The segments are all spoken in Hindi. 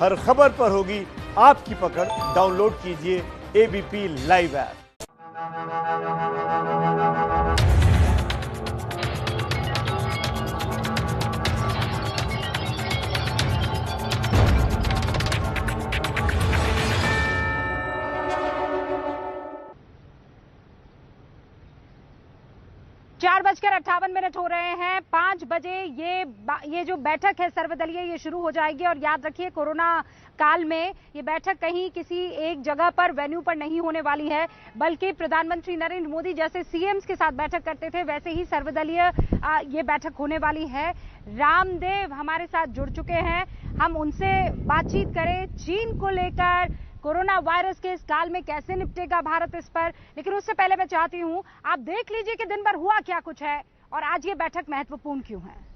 हर खबर पर होगी आपकी पकड़। डाउनलोड कीजिए एबीपी लाइव ऐप। 4:58 हो रहे हैं। 5 बजे ये जो बैठक है सर्वदलीय ये शुरू हो जाएगी। और याद रखिए, कोरोना काल में ये बैठक कहीं किसी एक जगह पर वेन्यू पर नहीं होने वाली है, बल्कि प्रधानमंत्री नरेंद्र मोदी जैसे सीएम्स के साथ बैठक करते थे वैसे ही सर्वदलीय ये बैठक होने वाली है। रामदेव हमारे साथ जुड़ चुके हैं, हम उनसे बातचीत करें चीन को लेकर, कोरोना वायरस के इस काल में कैसे निपटेगा भारत इस पर। लेकिन उससे पहले मैं चाहती हूं आप देख लीजिए कि दिन भर हुआ क्या कुछ है और आज ये बैठक महत्वपूर्ण क्यों है।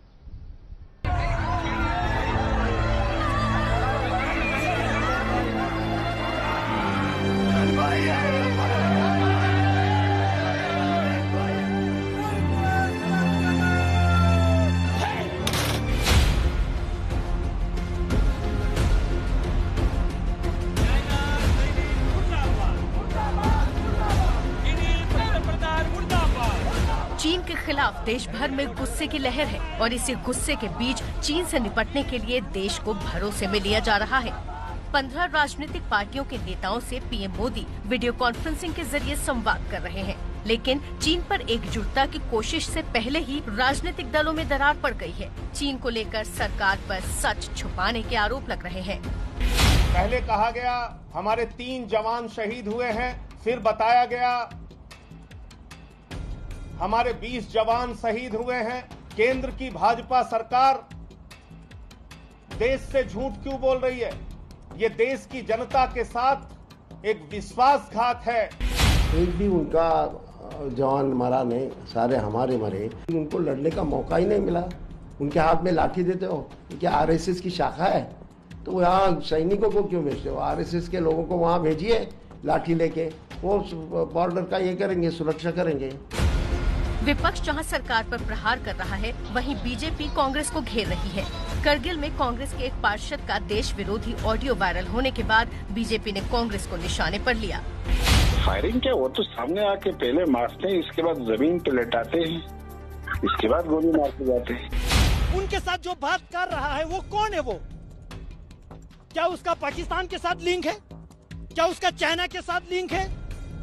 चीन के खिलाफ देश भर में गुस्से की लहर है और इसी गुस्से के बीच चीन से निपटने के लिए देश को भरोसे में लिया जा रहा है। 15 राजनीतिक पार्टियों के नेताओं से पीएम मोदी वीडियो कॉन्फ्रेंसिंग के जरिए संवाद कर रहे हैं, लेकिन चीन पर एकजुटता की कोशिश से पहले ही राजनीतिक दलों में दरार पड़ गई है। चीन को लेकर सरकार पर सच छुपाने के आरोप लग रहे हैं। पहले कहा गया हमारे 3 जवान शहीद हुए हैं, फिर बताया गया हमारे 20 जवान शहीद हुए हैं। केंद्र की भाजपा सरकार देश से झूठ क्यों बोल रही है? ये देश की जनता के साथ एक विश्वासघात है। एक भी उनका जवान मरा नहीं, सारे हमारे मरे। उनको लड़ने का मौका ही नहीं मिला। उनके हाथ में लाठी देते हो, क्या आरएसएस की शाखा है? तो यहाँ सैनिकों को क्यों भेजते हो? आरएसएस के लोगों को वहाँ भेजिए लाठी लेके, वो बॉर्डर का ये करेंगे, सुरक्षा करेंगे। विपक्ष जहां सरकार पर प्रहार कर रहा है, वहीं बीजेपी कांग्रेस को घेर रही है। करगिल में कांग्रेस के एक पार्षद का देश विरोधी ऑडियो वायरल होने के बाद बीजेपी ने कांग्रेस को निशाने पर लिया। फायरिंग क्या, वो तो सामने आके पहले मारते हैं, इसके बाद जमीन पे लेटाते हैं, इसके बाद गोली मारते जाते हैं। उनके साथ जो बात कर रहा है वो कौन है? वो क्या उसका पाकिस्तान के साथ लिंक है? क्या उसका चाइना के साथ लिंक है?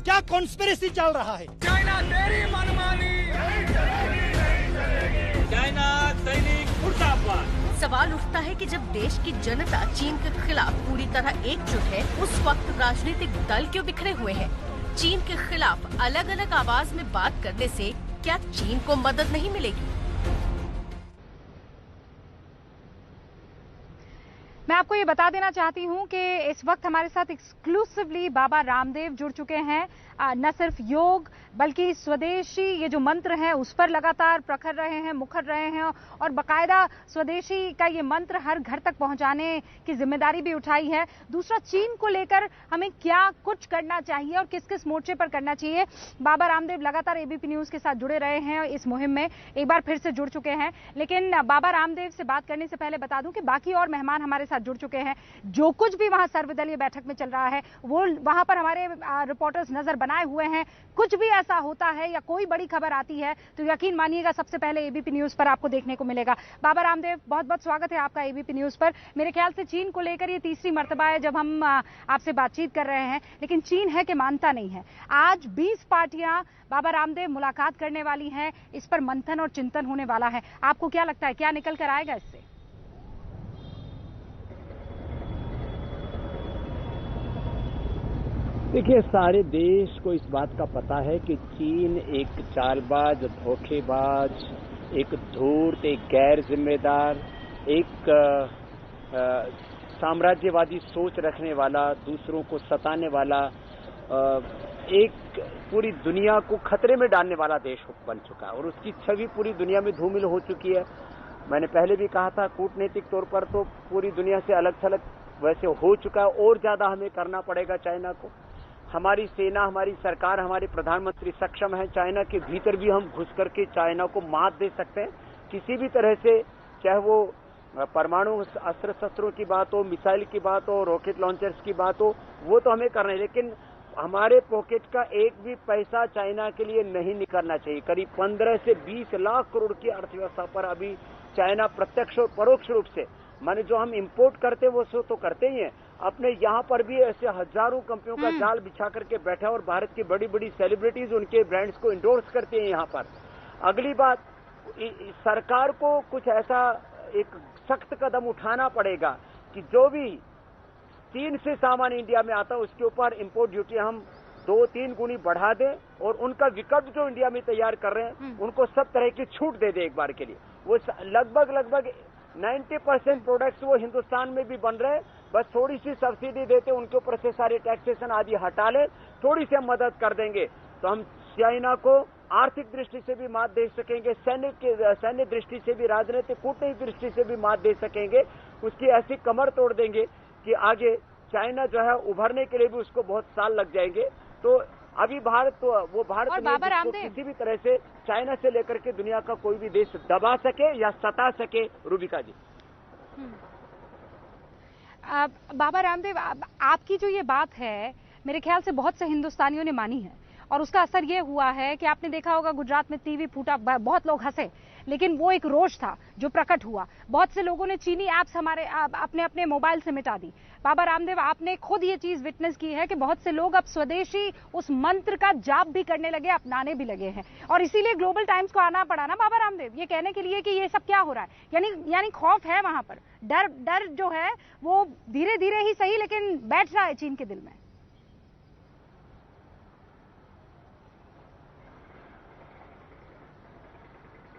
क्या कॉन्स्पिरेसी चल रहा है? चाइना तेरी मनमानी, चाइना सैनिक मुर्दाबाद। सवाल उठता है कि जब देश की जनता चीन के खिलाफ पूरी तरह एकजुट है, उस वक्त राजनीतिक दल क्यों बिखरे हुए हैं? चीन के खिलाफ अलग अलग आवाज में बात करने से क्या चीन को मदद नहीं मिलेगी? मैं आपको ये बता देना चाहती हूं कि इस वक्त हमारे साथ एक्सक्लूसिवली बाबा रामदेव जुड़ चुके हैं। न सिर्फ योग बल्कि स्वदेशी ये जो मंत्र है उस पर लगातार प्रखर रहे हैं, मुखर रहे हैं और बाकायदा स्वदेशी का ये मंत्र हर घर तक पहुंचाने की जिम्मेदारी भी उठाई है। दूसरा, चीन को लेकर हमें क्या कुछ करना चाहिए और किस किस मोर्चे पर करना चाहिए। बाबा रामदेव लगातार एबीपी न्यूज के साथ जुड़े रहे हैं इस मुहिम में, एक बार फिर से जुड़ चुके हैं। लेकिन बाबा रामदेव से बात करने से पहले बता दूं कि बाकी और मेहमान हमारे साथ जुड़ चुके हैं। जो कुछ भी वहां सर्वदलीय बैठक में चल रहा है वो वहां पर हमारे रिपोर्टर्स नजर बनाए हुए हैं। कुछ भी ऐसा होता है या कोई बड़ी खबर आती है तो यकीन मानिएगा सबसे पहले एबीपी न्यूज पर आपको देखने को मिलेगा। बाबा रामदेव, बहुत बहुत स्वागत है आपका एबीपी न्यूज पर। मेरे ख्याल से चीन को लेकर ये तीसरी मर्तबा है जब हम आपसे बातचीत कर रहे हैं, लेकिन चीन है कि मानता नहीं है। आज 20 पार्टियां बाबा रामदेव मुलाकात करने वाली हैं, इस पर मंथन और चिंतन होने वाला है। आपको क्या लगता है, क्या निकल कर आएगा इससे? देखिए, सारे देश को इस बात का पता है कि चीन एक चालबाज, धोखेबाज, एक धूर्त, एक गैर जिम्मेदार, एक साम्राज्यवादी सोच रखने वाला, दूसरों को सताने वाला, एक पूरी दुनिया को खतरे में डालने वाला देश बन चुका है और उसकी छवि पूरी दुनिया में धूमिल हो चुकी है। मैंने पहले भी कहा था, कूटनीतिक तौर पर तो पूरी दुनिया से अलग थलग वैसे हो चुका है और ज्यादा हमें करना पड़ेगा चाइना को। हमारी सेना, हमारी सरकार, हमारे प्रधानमंत्री सक्षम है। चाइना के भीतर भी हम घुस करके चाइना को मात दे सकते हैं किसी भी तरह से, चाहे वो परमाणु अस्त्र शस्त्रों की बात हो, मिसाइल की बात हो, रॉकेट लॉन्चर्स की बात हो, वो तो हमें करना है, लेकिन हमारे पॉकेट का एक भी पैसा चाइना के लिए नहीं निकलना चाहिए। करीब 15 से 20 लाख करोड़ की अर्थव्यवस्था पर अभी चाइना प्रत्यक्ष और परोक्ष रूप से, माने जो हम इंपोर्ट करते वो सो तो करते ही हैं, अपने यहाँ पर भी ऐसे हजारों कंपनियों का जाल बिछा करके बैठा है और भारत की बड़ी बड़ी सेलिब्रिटीज उनके ब्रांड्स को इंडोर्स करते हैं यहाँ पर। अगली बात, सरकार को कुछ ऐसा एक सख्त कदम उठाना पड़ेगा कि जो भी चीन से सामान इंडिया में आता है उसके ऊपर इंपोर्ट ड्यूटी हम 2-3 गुनी बढ़ा दें और उनका विकल्प जो इंडिया में तैयार कर रहे हैं उनको सब तरह की छूट दे दे एक बार के लिए। वो लगभग 90% प्रोडक्ट्स वो हिंदुस्तान में भी बन रहे हैं, बस थोड़ी सी सब्सिडी देते उनके ऊपर से सारे टैक्सेशन आदि हटा ले, थोड़ी सी मदद कर देंगे तो हम चाइना को आर्थिक दृष्टि से भी मात दे सकेंगे, सैन्य दृष्टि से भी, राजनीतिक कूटनीतिक दृष्टि से भी मात दे सकेंगे। उसकी ऐसी कमर तोड़ देंगे कि आगे चाइना जो है उभरने के लिए भी उसको बहुत साल लग जाएंगे। तो अभी भारत तो वो भारत को किसी भी तरह से चाइना से लेकर के दुनिया का कोई भी देश दबा सके या सता सके। रूबिका जी, बाबा रामदेव, आपकी जो ये बात है मेरे ख्याल से बहुत से हिंदुस्तानियों ने मानी है और उसका असर ये हुआ है कि आपने देखा होगा गुजरात में टीवी फूटा, बहुत लोग हंसे, लेकिन वो एक रोष था जो प्रकट हुआ। बहुत से लोगों ने चीनी ऐप्स हमारे अपने अपने मोबाइल से मिटा दी। बाबा रामदेव, आपने खुद ये चीज विटनेस की है कि बहुत से लोग अब स्वदेशी उस मंत्र का जाप भी करने लगे, अपनाने भी लगे हैं, और इसीलिए ग्लोबल टाइम्स को आना पड़ा ना बाबा रामदेव, ये कहने के लिए कि ये सब क्या हो रहा है। यानी खौफ है वहां पर, डर जो है वो धीरे धीरे ही सही लेकिन बैठ रहा है चीन के दिल में।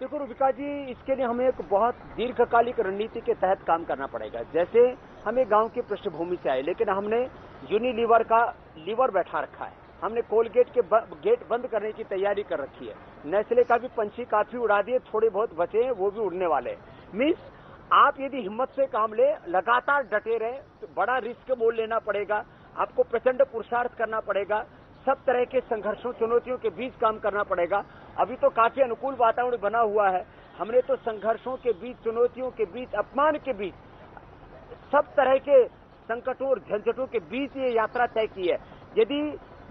देखो रूबिका जी, इसके लिए हमें एक बहुत दीर्घकालिक रणनीति के तहत काम करना पड़ेगा। जैसे हमें गांव की पृष्ठभूमि से आए, लेकिन हमने यूनिलीवर का लीवर बैठा रखा है, हमने कोलगेट के गेट बंद करने की तैयारी कर रखी है, नेस्ले का भी पंछी काफी उड़ा दिए, थोड़े बहुत बचे हैं वो भी उड़ने वाले। मीन्स आप यदि हिम्मत से काम ले, लगातार डटे रहे, तो बड़ा रिस्क मोल लेना पड़ेगा, आपको प्रचंड पुरुषार्थ करना पड़ेगा, सब तरह के संघर्षों चुनौतियों के बीच काम करना पड़ेगा। अभी तो काफी अनुकूल वातावरण बना हुआ है, हमने तो संघर्षों के बीच, चुनौतियों के बीच, अपमान के बीच, सब तरह के संकटों और झंझटों के बीच ये यात्रा तय की है। यदि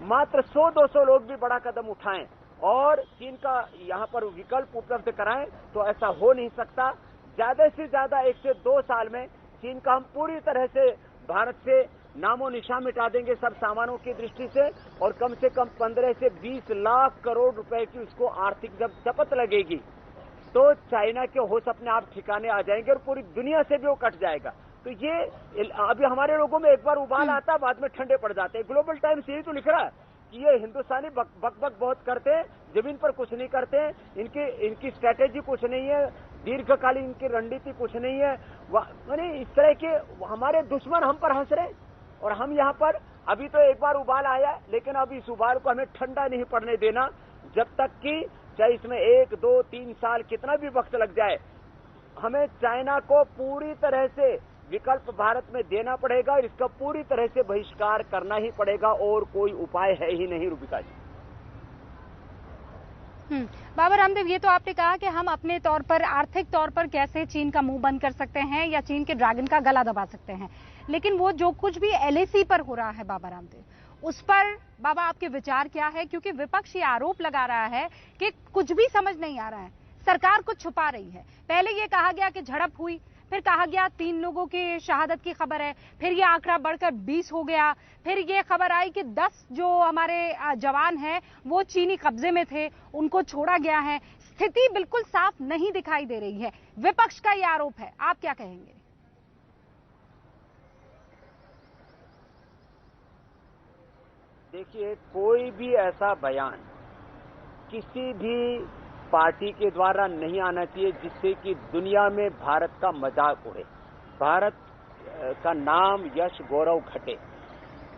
मात्र 100-200 लोग भी बड़ा कदम उठाएं और चीन का यहाँ पर विकल्प उपलब्ध कराएं तो ऐसा हो नहीं सकता। ज्यादा से ज्यादा 1 से 2 साल में चीन का हम पूरी तरह से भारत से नामो निशान मिटा देंगे सब सामानों की दृष्टि से, और कम से कम 15 से 20 लाख करोड़ रुपए की उसको आर्थिक जब जपत लगेगी तो चाइना के होश अपने आप ठिकाने आ जाएंगे और पूरी दुनिया से भी वो कट जाएगा। तो ये अभी हमारे लोगों में एक बार उबाल आता है, बाद में ठंडे पड़ जाते हैं। ग्लोबल टाइम्स यही तो लिख रहा है कि ये हिंदुस्तानी बक बहुत करते हैं, जमीन पर कुछ नहीं करते हैं, इनकी स्ट्रैटेजी कुछ नहीं है, दीर्घकालीन इनकी रणनीति कुछ नहीं है। यानी इस तरह के हमारे दुश्मन हम पर हंस रहे हैं और हम यहाँ पर अभी तो एक बार उबाल आया, लेकिन अब इस उबाल को हमें ठंडा नहीं पड़ने देना, जब तक कि चाहे इसमें 1, 2, 3 साल कितना भी वक्त लग जाए, हमें चाइना को पूरी तरह से विकल्प भारत में देना पड़ेगा और इसका पूरी तरह से बहिष्कार करना ही पड़ेगा, और कोई उपाय है ही नहीं। रूबिका जी, बाबा रामदेव, ये तो आपने कहा कि हम अपने तौर पर, आर्थिक तौर पर कैसे चीन का मुंह बंद कर सकते हैं या चीन के ड्रैगन का गला दबा सकते हैं, लेकिन वो जो कुछ भी LAC पर हो रहा है बाबा रामदेव, उस पर बाबा आपके विचार क्या है? क्योंकि विपक्ष ये आरोप लगा रहा है कि कुछ भी समझ नहीं आ रहा है, सरकार कुछ छुपा रही है। पहले ये कहा गया कि झड़प हुई, फिर कहा गया 3 लोगों की शहादत की खबर है, फिर ये आंकड़ा बढ़कर 20 हो गया, फिर ये खबर आई कि 10 जो हमारे जवान हैं वो चीनी कब्जे में थे, उनको छोड़ा गया है। स्थिति बिल्कुल साफ नहीं दिखाई दे रही है, विपक्ष का ये आरोप है, आप क्या कहेंगे? देखिए, कोई भी ऐसा बयान किसी भी पार्टी के द्वारा नहीं आना चाहिए जिससे कि दुनिया में भारत का मजाक उड़े, भारत का नाम, यश, गौरव घटे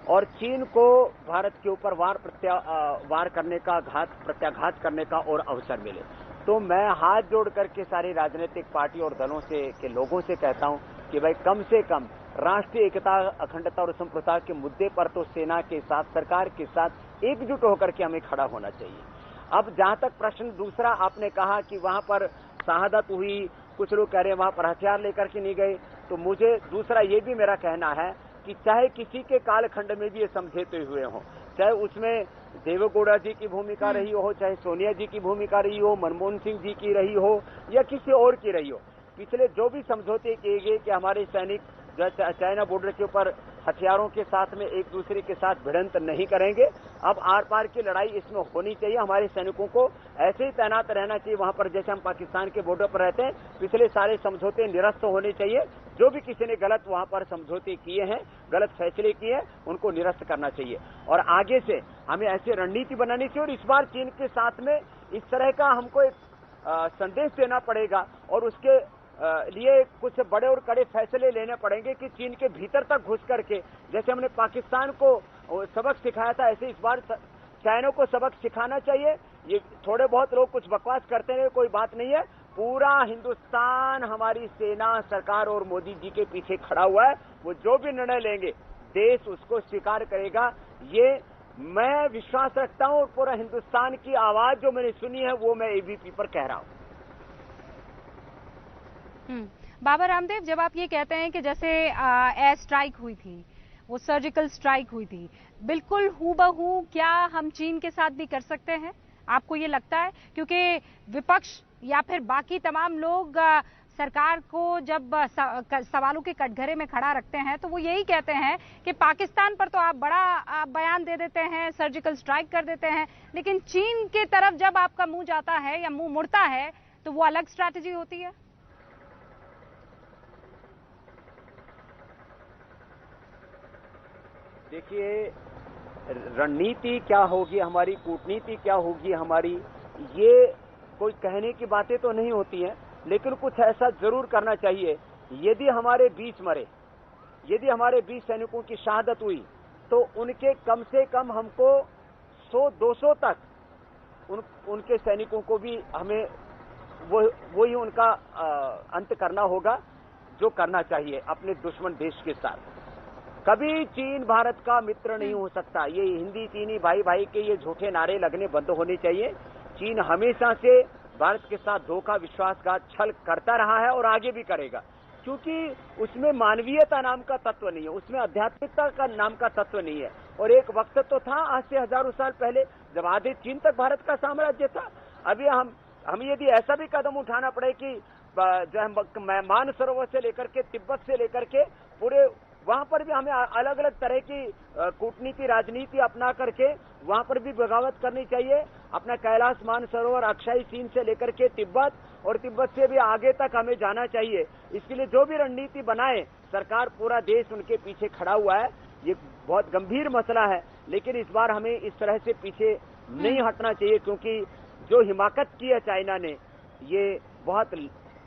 और चीन को भारत के ऊपर वार करने का, प्रत्याघात करने का और अवसर मिले। तो मैं हाथ जोड़ करके सारी राजनीतिक पार्टी और दलों से के लोगों से कहता हूं कि भाई कम से कम राष्ट्रीय एकता, अखंडता और संप्रभुता के मुद्दे पर तो सेना के साथ, सरकार के साथ एकजुट होकर के हमें खड़ा होना चाहिए। अब जहां तक प्रश्न दूसरा आपने कहा कि वहां पर शहादत हुई कुछ लोग कह रहे हैं वहां पर हथियार लेकर के नहीं गए। तो मुझे दूसरा ये भी मेरा कहना है कि चाहे किसी के कालखंड में भी ये समझौते हुए हों, चाहे उसमें देवेगौड़ा जी की भूमिका रही हो, चाहे सोनिया जी की भूमिका रही हो, मनमोहन सिंह जी की रही हो या किसी और की रही हो, पिछले जो भी समझौते किए गए कि हमारे सैनिक जो चाइना बॉर्डर के ऊपर हथियारों के साथ में एक दूसरे के साथ भिड़ंत नहीं करेंगे। अब आर पार की लड़ाई इसमें होनी चाहिए। हमारे सैनिकों को ऐसे ही तैनात रहना चाहिए वहां पर जैसे हम पाकिस्तान के बॉर्डर पर रहते हैं। पिछले सारे समझौते निरस्त होने चाहिए। जो भी किसी ने गलत वहां पर समझौते किए हैं, गलत फैसले किए हैं, उनको निरस्त करना चाहिए और आगे से हमें ऐसी रणनीति बनानी चाहिए। और इस बार चीन के साथ में इस तरह का हमको एक संदेश देना पड़ेगा और उसके लिए कुछ बड़े और कड़े फैसले लेने पड़ेंगे कि चीन के भीतर तक घुस करके, जैसे हमने पाकिस्तान को सबक सिखाया था, ऐसे इस बार चाइना को सबक सिखाना चाहिए। ये थोड़े बहुत लोग कुछ बकवास करते हैं, कोई बात नहीं है। पूरा हिंदुस्तान हमारी सेना, सरकार और मोदी जी के पीछे खड़ा हुआ है। वो जो भी निर्णय लेंगे देश उसको स्वीकार करेगा, ये मैं विश्वास रखता हूं। पूरा हिंदुस्तान की आवाज जो मैंने सुनी है वो मैं एबीपी पर कह रहा हूं। बाबा रामदेव, जब आप ये कहते हैं कि जैसे एयर स्ट्राइक हुई थी, वो सर्जिकल स्ट्राइक हुई थी, बिल्कुल हूबहू क्या हम चीन के साथ भी कर सकते हैं? आपको ये लगता है? क्योंकि विपक्ष या फिर बाकी तमाम लोग सरकार को जब सवालों के कटघरे में खड़ा रखते हैं तो वो यही कहते हैं कि पाकिस्तान पर तो आप बड़ा बयान दे देते हैं, सर्जिकल स्ट्राइक कर देते हैं, लेकिन चीन के तरफ जब आपका मुंह जाता है या मुंह मुड़ता है तो वो अलग स्ट्रैटेजी होती है। देखिए, रणनीति क्या होगी हमारी, कूटनीति क्या होगी हमारी, ये कोई कहने की बातें तो नहीं होती हैं, लेकिन कुछ ऐसा जरूर करना चाहिए। यदि हमारे 20 मरे, यदि हमारे 20 सैनिकों की शहादत हुई तो उनके कम से कम हमको 100-200 तक उनके सैनिकों को भी हमें वही उनका अंत करना होगा जो करना चाहिए अपने दुश्मन देश के साथ। कभी चीन भारत का मित्र नहीं हो सकता। ये हिंदी चीनी भाई भाई के ये झूठे नारे लगने बंद होने चाहिए। चीन हमेशा से भारत के साथ धोखा, विश्वासघात, छल करता रहा है और आगे भी करेगा, क्योंकि उसमें मानवीयता नाम का तत्व नहीं है, उसमें आध्यात्मिकता का नाम का तत्व नहीं है। और एक वक्त तो था आज से हजारों साल पहले जब आधे चीन तक भारत का साम्राज्य था। अभी हम यदि ऐसा भी कदम उठाना पड़े कि जो मानसरोवर से लेकर के तिब्बत से लेकर के पूरे वहां पर भी हमें अलग अलग तरह की कूटनीति, राजनीति अपना करके वहां पर भी बगावत करनी चाहिए। अपना कैलाश मानसरोवर, अक्षय चीन से लेकर के तिब्बत और तिब्बत से भी आगे तक हमें जाना चाहिए। इसके लिए जो भी रणनीति बनाए सरकार, पूरा देश उनके पीछे खड़ा हुआ है। ये बहुत गंभीर मसला है, लेकिन इस बार हमें इस तरह से पीछे नहीं हटना चाहिए, क्योंकि जो हिमाकत की है चाइना ने, ये बहुत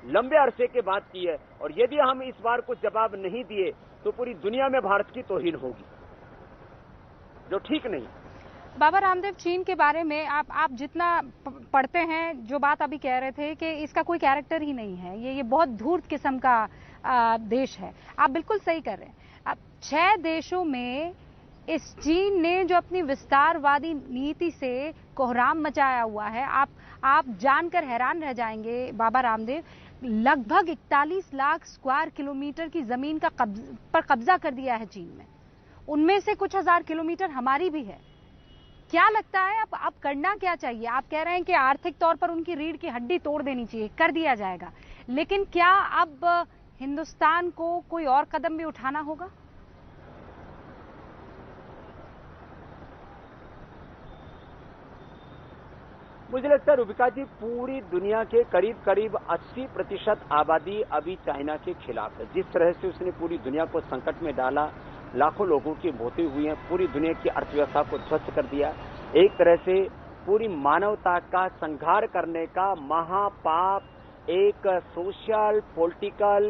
लंबे अरसे के बाद की है। और यदि हम इस बार कुछ जवाब नहीं दिए तो पूरी दुनिया में भारत की तौहीन होगी, जो ठीक नहीं। बाबा रामदेव, चीन के बारे में आप जितना पढ़ते हैं, जो बात अभी कह रहे थे कि इसका कोई कैरेक्टर ही नहीं है, ये बहुत धूर्त किस्म का देश है, आप बिल्कुल सही कर रहे हैं। अब 6 देशों में इस चीन ने जो अपनी विस्तारवादी नीति से कोहराम मचाया हुआ है, आप जानकर हैरान रह जाएंगे बाबा रामदेव। लगभग 41 लाख स्क्वायर किलोमीटर की जमीन पर कब्जा कर दिया है चीन ने, उनमें से कुछ हजार किलोमीटर हमारी भी है। क्या लगता है अब करना क्या चाहिए? आप कह रहे हैं कि आर्थिक तौर पर उनकी रीढ़ की हड्डी तोड़ देनी चाहिए, कर दिया जाएगा, लेकिन क्या अब हिंदुस्तान को कोई और कदम भी उठाना होगा? मुझे लगता है रुबिका जी, पूरी दुनिया के करीब करीब 80% आबादी अभी चाइना के खिलाफ है। जिस तरह से उसने पूरी दुनिया को संकट में डाला, लाखों लोगों की मौतें हुई हैं, पूरी दुनिया की अर्थव्यवस्था को ध्वस्त कर दिया, एक तरह से पूरी मानवता का संहार करने का महापाप, एक सोशल पॉलिटिकल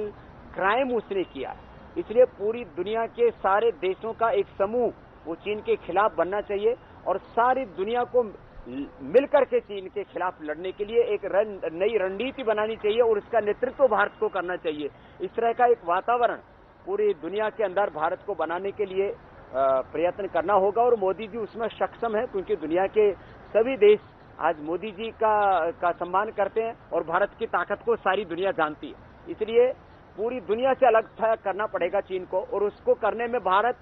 क्राइम उसने किया। इसलिए पूरी दुनिया के सारे देशों का एक समूह वो चीन के खिलाफ बनना चाहिए और सारी दुनिया को मिलकर के चीन के खिलाफ लड़ने के लिए एक नई रणनीति बनानी चाहिए और इसका नेतृत्व भारत को करना चाहिए। इस तरह का एक वातावरण पूरी दुनिया के अंदर भारत को बनाने के लिए प्रयत्न करना होगा और मोदी जी उसमें सक्षम है, क्योंकि दुनिया के सभी देश आज मोदी जी का सम्मान करते हैं और भारत की ताकत को सारी दुनिया जानती है। इसलिए पूरी दुनिया से अलग करना पड़ेगा चीन को, और उसको करने में भारत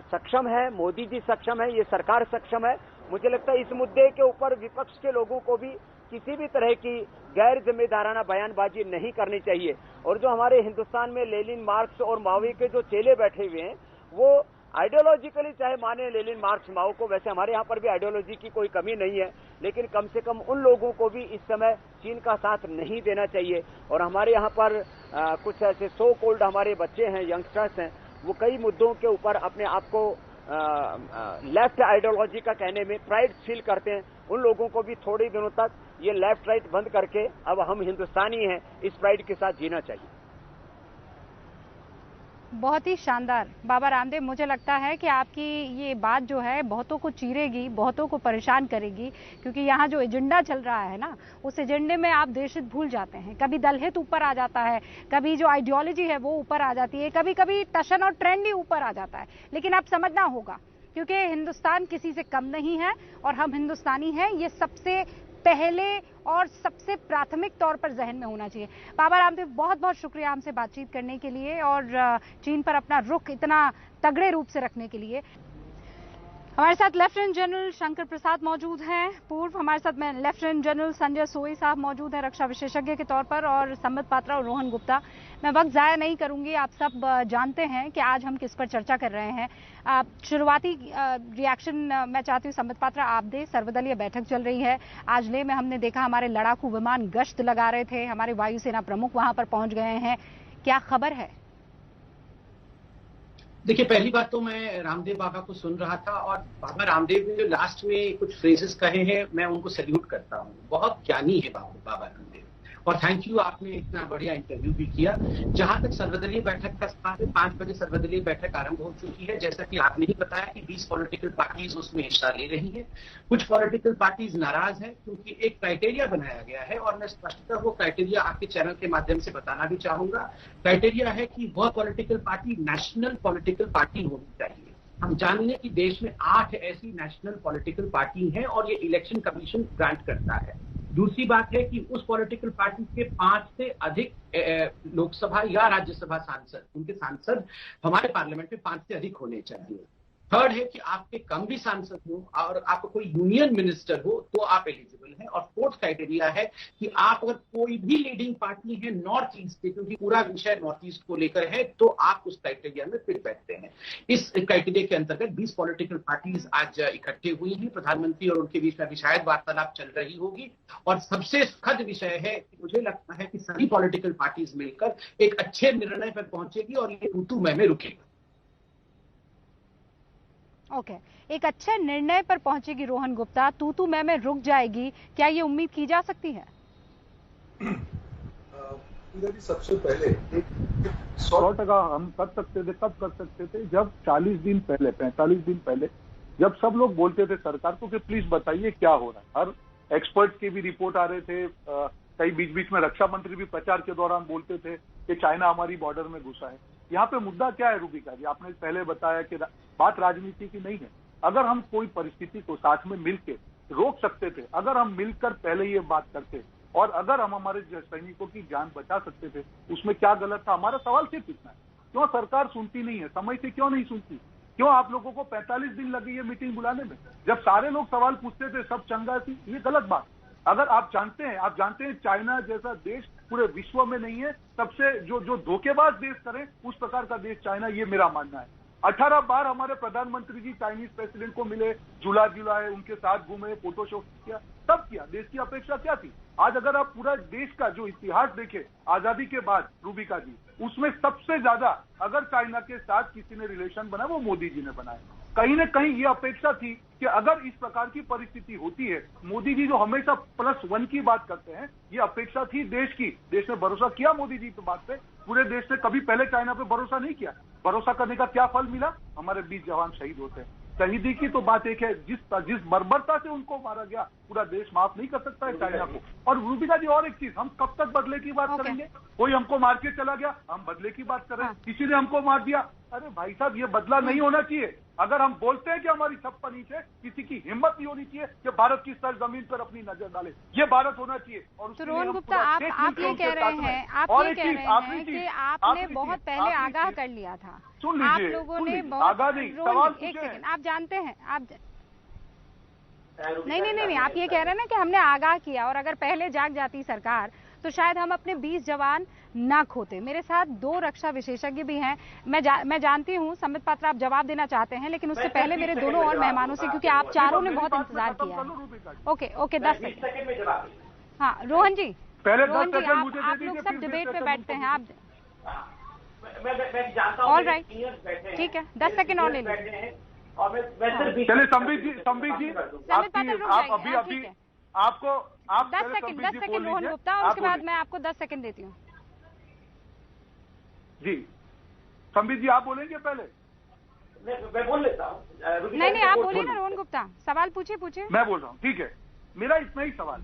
सक्षम है, मोदी जी सक्षम है, ये सरकार सक्षम है। मुझे लगता है इस मुद्दे के ऊपर विपक्ष के लोगों को भी किसी भी तरह की गैर जिम्मेदाराना बयानबाजी नहीं करनी चाहिए। और जो हमारे हिंदुस्तान में लेनिन, मार्क्स और माओवी के जो चेले बैठे हुए हैं, वो आइडियोलॉजिकली चाहे माने लेनिन, मार्क्स, माओ को, वैसे हमारे यहाँ पर भी आइडियोलॉजी की कोई कमी नहीं है, लेकिन कम से कम उन लोगों को भी इस समय चीन का साथ नहीं देना चाहिए। और हमारे यहाँ पर कुछ ऐसे सो कोल्ड हमारे बच्चे हैं, यंगस्टर्स हैं, वो कई मुद्दों के ऊपर अपने आप को लेफ्ट आइडियोलॉजी का कहने में प्राइड फील करते हैं। उन लोगों को भी थोड़े दिनों तक ये लेफ्ट राइट बंद करके अब हम हिंदुस्तानी हैं इस प्राइड के साथ जीना चाहिए। बहुत ही शानदार बाबा रामदेव, मुझे लगता है कि आपकी ये बात जो है बहुतों को चीरेगी, बहुतों को परेशान करेगी, क्योंकि यहाँ जो एजेंडा चल रहा है ना, उस एजेंडे में आप देश हित भूल जाते हैं। कभी दलहित ऊपर आ जाता है, कभी जो आइडियोलॉजी है वो ऊपर आ जाती है, कभी कभी टशन और ट्रेंड ही ऊपर आ जाता है। लेकिन आप समझना होगा, क्योंकि हिंदुस्तान किसी से कम नहीं है और हम हिंदुस्तानी हैं, ये सबसे पहले और सबसे प्राथमिक तौर पर जहन में होना चाहिए। बाबा रामदेव, बहुत बहुत शुक्रिया हमसे बातचीत करने के लिए और चीन पर अपना रुख इतना तगड़े रूप से रखने के लिए। हमारे साथ लेफ्टिनेंट जनरल शंकर प्रसाद मौजूद हैं, पूर्व हमारे साथ में लेफ्टिनेंट जनरल संजय सोई साहब मौजूद हैं रक्षा विशेषज्ञ के तौर पर, और संबित पात्रा और रोहन गुप्ता। मैं वक्त जाया नहीं करूंगी, आप सब जानते हैं कि आज हम किस पर चर्चा कर रहे हैं। शुरुआती रिएक्शन मैं चाहती हूँ संबित पात्रा आप दे। सर्वदलीय बैठक चल रही है आज लेह में, हमने देखा हमारे लड़ाकू विमान गश्त लगा रहे थे, हमारे वायुसेना प्रमुख वहां पर पहुंच गए हैं, क्या खबर है? देखिए, पहली बात तो मैं रामदेव बाबा को सुन रहा था और बाबा रामदेव ने जो लास्ट में कुछ फ्रेजेस कहे हैं, मैं उनको सैल्यूट करता हूँ। बहुत ज्ञानी है बाबा रामदेव, और थैंक यू, आपने इतना बढ़िया इंटरव्यू भी किया। जहां तक सर्वदलीय बैठक का सवाल है, 5 बजे सर्वदलीय बैठक आरंभ हो चुकी है। जैसा कि आपने ही बताया कि 20 पॉलिटिकल पार्टीज उसमें हिस्सा ले रही हैं। कुछ पॉलिटिकल पार्टीज नाराज हैं क्योंकि एक क्राइटेरिया बनाया गया है, और मैं स्पष्टतः वो क्राइटेरिया आपके चैनल के माध्यम से बताना भी चाहूंगा। क्राइटेरिया है कि वह political party national political party होनी चाहिए। हम जान लें कि देश में 8 ऐसी नेशनल पॉलिटिकल पार्टी हैं और ये इलेक्शन कमीशन ग्रांट करता है। दूसरी बात है कि उस पॉलिटिकल पार्टी के 5 से अधिक लोकसभा या राज्यसभा सांसद, उनके सांसद हमारे पार्लियामेंट में 5 से अधिक होने चाहिए। थर्ड है कि आपके कम भी सांसद हो और आपको कोई यूनियन मिनिस्टर हो तो आप एलिजिबल हैं। और फोर्थ क्राइटेरिया है कि आप अगर कोई भी लीडिंग पार्टी है नॉर्थ ईस्ट के, क्योंकि पूरा विषय नॉर्थ ईस्ट को लेकर है, तो आप उस क्राइटेरिया में फिट बैठते हैं। इस क्राइटेरिया के अंतर्गत 20 पॉलिटिकल पार्टीज आज इकट्ठे हुई हैं। प्रधानमंत्री और उनके बीच में भी शायद वार्तालाप चल रही होगी। और सबसे सुखद विषय है, मुझे लगता है कि सभी पॉलिटिकल पार्टीज मिलकर एक अच्छे निर्णय पर पहुंचेगी और ये तू मैं में रुकेगा। ओके, एक अच्छे निर्णय पर पहुंचेगी रोहन गुप्ता, तू मैं में रुक जाएगी, क्या ये उम्मीद की जा सकती है? सबसे पहले 100% हम कर सकते थे, कब कर सकते थे? जब 40 दिन पहले, 45 दिन पहले, जब सब लोग बोलते थे सरकार को कि प्लीज बताइए क्या हो रहा है। हर एक्सपर्ट के भी रिपोर्ट आ रहे थे, कई बीच बीच में रक्षा मंत्री भी प्रचार के दौरान बोलते थे कि चाइना हमारी बॉर्डर में घुसा है। यहाँ पे मुद्दा क्या है रूबिका जी? आपने पहले बताया कि बात राजनीति की नहीं है। अगर हम कोई परिस्थिति को साथ में मिलकर रोक सकते थे, अगर हम मिलकर पहले ये बात करते और अगर हम हमारे सैनिकों की जान बचा सकते थे, उसमें क्या गलत था? हमारा सवाल सिर्फ इतना है, क्यों सरकार सुनती नहीं है? समय से क्यों नहीं सुनती? क्यों आप लोगों को 45 दिन लगे ये मीटिंग बुलाने में? जब सारे लोग सवाल पूछते थे, सब चंगा थी, ये गलत बात। अगर आप जानते हैं चाइना जैसा देश पूरे विश्व में नहीं है, सबसे जो धोखेबाज देश करें उस प्रकार का देश चाइना, ये मेरा मानना है। 18 बार हमारे प्रधानमंत्री जी चाइनीज प्रेसिडेंट को मिले, जुलाए, उनके साथ घूमे, फोटोशॉप किया, सब किया। देश की अपेक्षा क्या थी? आज अगर आप पूरा देश का जो इतिहास देखें आजादी के बाद रूबिका जी, उसमें सबसे ज्यादा अगर चाइना के साथ किसी ने रिलेशन बनाया वो मोदी जी ने बनाया। कहीं न कहीं ये अपेक्षा थी कि अगर इस प्रकार की परिस्थिति होती है, मोदी जी जो हमेशा +1 की बात करते हैं, ये अपेक्षा थी देश की। देश ने भरोसा किया मोदी जी की बात पे, पूरे देश ने कभी पहले चाइना पे भरोसा नहीं किया। भरोसा करने का क्या फल मिला? हमारे 20 जवान शहीद होते हैं। शहीदी की तो बात एक है, जिस बर्बरता से उनको मारा गया, पूरा देश माफ नहीं कर सकता है चाइना को। और रूबिका जी और एक चीज, हम कब तक बदले की बात करेंगे? कोई हमको मार के चला गया, हम बदले की बात करें। किसी ने हमको मार दिया, अरे भाई साहब, ये बदला नहीं होना चाहिए। अगर हम बोलते हैं कि हमारी छत पर नीचे, किसी की हिम्मत नहीं होनी चाहिए कि भारत की सरजमीन पर अपनी नजर डाले। ये भारत होना चाहिए। और तो रोहन गुप्ता, आप ये कह रहे हैं कि आपने बहुत पहले आगाह कर लिया था। सुन आप लीजिए, लोगों ने आगाह नहीं, सवाल एक सेकंड, आप जानते हैं, आप नहीं, आप ये कह रहे हैं ना कि हमने आगाह किया, और अगर पहले जाग जाती सरकार तो शायद हम अपने 20 जवान ना खोते। मेरे साथ 2 रक्षा विशेषज्ञ भी हैं। मैं जानती हूँ संबित पात्रा आप जवाब देना चाहते हैं, लेकिन उससे पहले मेरे दोनों और मेहमानों से, क्योंकि आप चारों ने बहुत इंतजार किया है। Okay 10 second. हाँ रोहन जी, पहले रोहन जी, आप लोग सब डिबेट में बैठते हैं, आप ऑल राइट, ठीक है, 10 सेकंड और ले लीजिए। चलिए संबित जी, आप अभी आपको 10 सेकंड रोहन गुप्ता, और उसके बाद मैं आपको 10 सेकंड देती हूँ। जी संबित जी, आप बोलेंगे पहले? मैं बोल लेता हूँ। नहीं, आप बोलिए ना रोहन गुप्ता, सवाल पूछिए। मैं बोल रहा हूँ, ठीक है। मेरा इतना ही सवाल